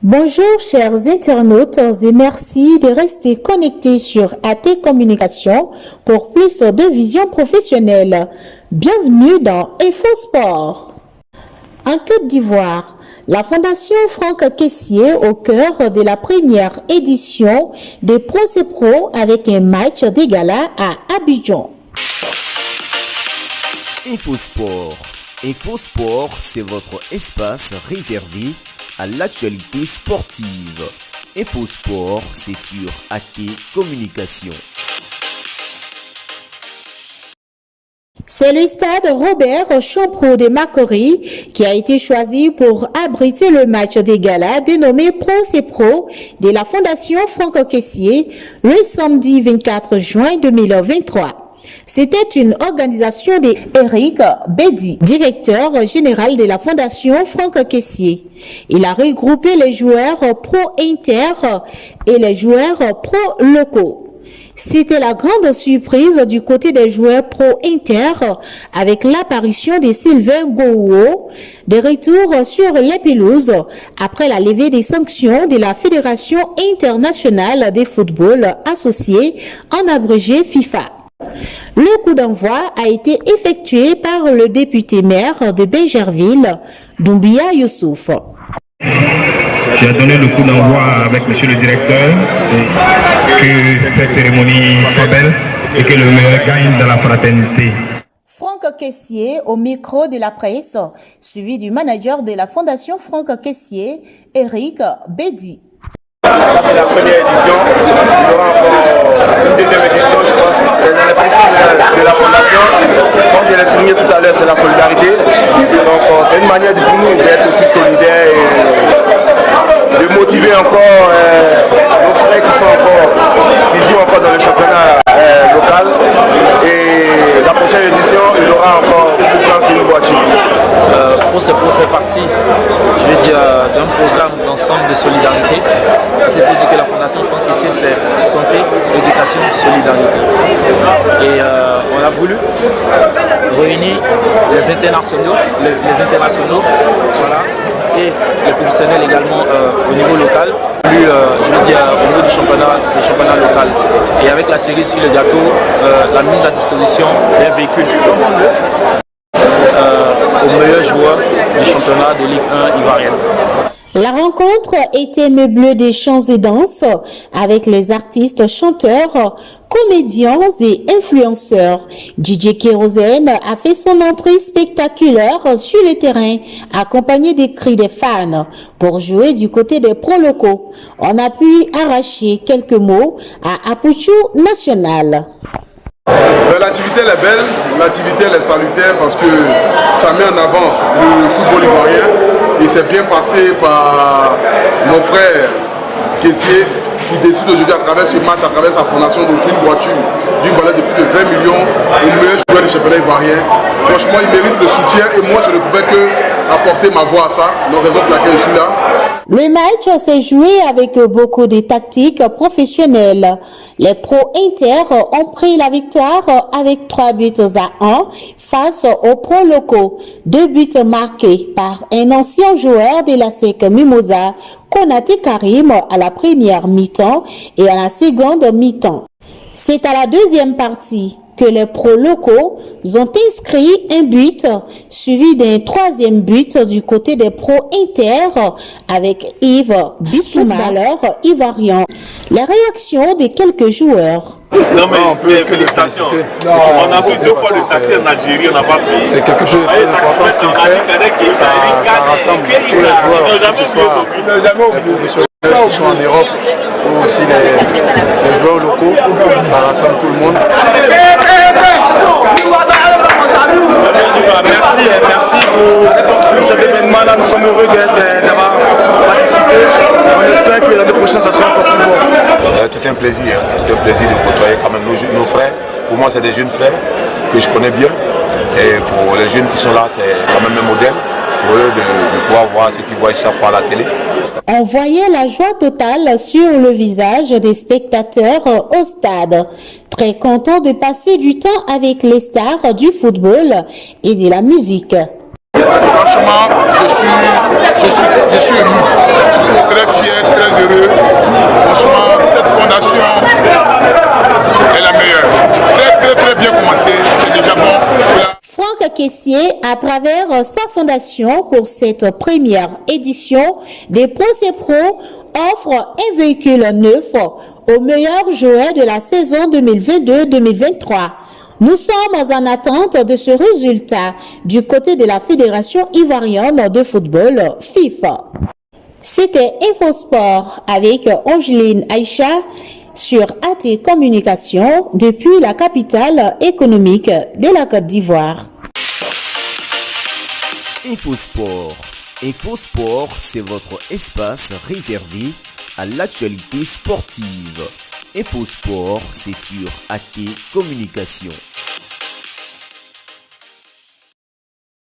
Bonjour chers internautes et merci de rester connectés sur AT Communication pour plus de vision professionnelle. Bienvenue dans InfoSport. En Côte d'Ivoire, la Fondation Franck Kessié au cœur de la première édition des Pro avec un match des galas à Abidjan. InfoSport. InfoSport, c'est votre espace réservé à l'actualité sportive. InfoSport, c'est sur AT Communication. C'est le stade Robert Champrou de Macquarie qui a été choisi pour abriter le match des galas dénommé Pro de la Fondation Franck Kessié le samedi 24 juin 2023. C'était une organisation d'Éric Bédi, directeur général de la Fondation Franck Kessié. Il a regroupé les joueurs pro-inter et les joueurs pro-locaux. C'était la grande surprise du côté des joueurs pro-inter avec l'apparition de Sylvain Gouo, de retour sur les pelouses après la levée des sanctions de la Fédération internationale de football associée en abrégé FIFA. Le coup d'envoi a été effectué par le député maire de Bégerville, Doumbia Youssouf. J'ai donné le coup d'envoi avec monsieur le directeur que cette cérémonie soit belle et que le meilleur gagne dans la fraternité. Franck Kessié au micro de la presse, suivi du manager de la Fondation Franck Kessié, Éric Bédi. Ça c'est la première édition, il y aura encore une deuxième édition, je pense. C'est la réflexion de la fondation. Comme je l'ai souligné tout à l'heure, c'est la solidarité. Donc c'est une manière pour nous d'être aussi solidaires et de motiver encore nos frères qui jouent encore dans le championnat local. Et la prochaine édition, il y aura encore plus grand qu'une voiture. Pro fait partie, je veux dire, d'un programme d'ensemble de solidarité. C'est pour dire que la Fondation Franck Kessié, c'est santé, éducation, solidarité. Et on a voulu réunir les internationaux, voilà, et les professionnels également au niveau local, plus, je veux dire, au niveau du championnat local. Et avec la série sur le gâteau, la mise à disposition d'un véhicule aux meilleurs joueurs du championnat de Ligue 1 ivoirienne. La rencontre était meublée de chants et danses avec les artistes, chanteurs, comédiens et influenceurs. DJ Kérosène a fait son entrée spectaculaire sur le terrain, accompagné des cris des fans pour jouer du côté des pros locaux. On a pu arracher quelques mots à Apuchou National. L'activité elle est belle, l'activité elle est salutaire parce que ça met en avant le football ivoirien. Il s'est bien passé par mon frère Kessié qui décide aujourd'hui à travers ce match, à travers sa fondation d'offrir une voiture d'une valeur de plus de 20 millions au meilleur joueur du championnat ivoirien. Franchement, il mérite le soutien et moi je ne pouvais que apporter ma voix à ça, la raison pour laquelle je suis là. Le match s'est joué avec beaucoup de tactiques professionnelles. Les pro-inter ont pris la victoire avec 3-1 face aux pros locaux. 2 buts marqués par un ancien joueur de la SEC Mimosa, Konaté Karim, à la première mi-temps et à la seconde mi-temps. C'est à la deuxième partie que les pros locaux ont inscrit un but, suivi d'un troisième but du côté des pros inter avec Yves Bissouma, footballeur ivoirien. Les réactions de quelques joueurs. Non mais félicitations. On a vu 2 fois le taxi en Algérie, on n'a pas payé. C'est quelque chose d'important ce qu'il fait. Ça rassemble tous les joueurs, que ce soit les professionnels qui sont en Europe ou aussi les joueurs locaux. Ça rassemble tout le monde. Merci pour cet événement-là. Nous sommes heureux d'avoir participé. On espère que l'année prochaine, ça sera encore plus beau. C'est un plaisir de côtoyer quand même nos frères. Pour moi, c'est des jeunes frères que je connais bien. Et pour les jeunes qui sont là, c'est quand même un modèle pour eux de pouvoir voir ce qu'ils voient chaque fois à la télé. On voyait la joie totale sur le visage des spectateurs au stade. Très content de passer du temps avec les stars du football et de la musique. Franchement, je suis ému, très fier. remercier à travers sa fondation pour cette première édition des Pro offre un véhicule neuf aux meilleurs joueurs de la saison 2022-2023. Nous sommes en attente de ce résultat du côté de la Fédération ivoirienne de football FIFA. C'était InfoSport avec Angeline Aïcha sur AT Communication depuis la capitale économique de la Côte d'Ivoire. InfoSport. InfoSport, c'est votre espace réservé à l'actualité sportive. InfoSport, c'est sur AT Communication.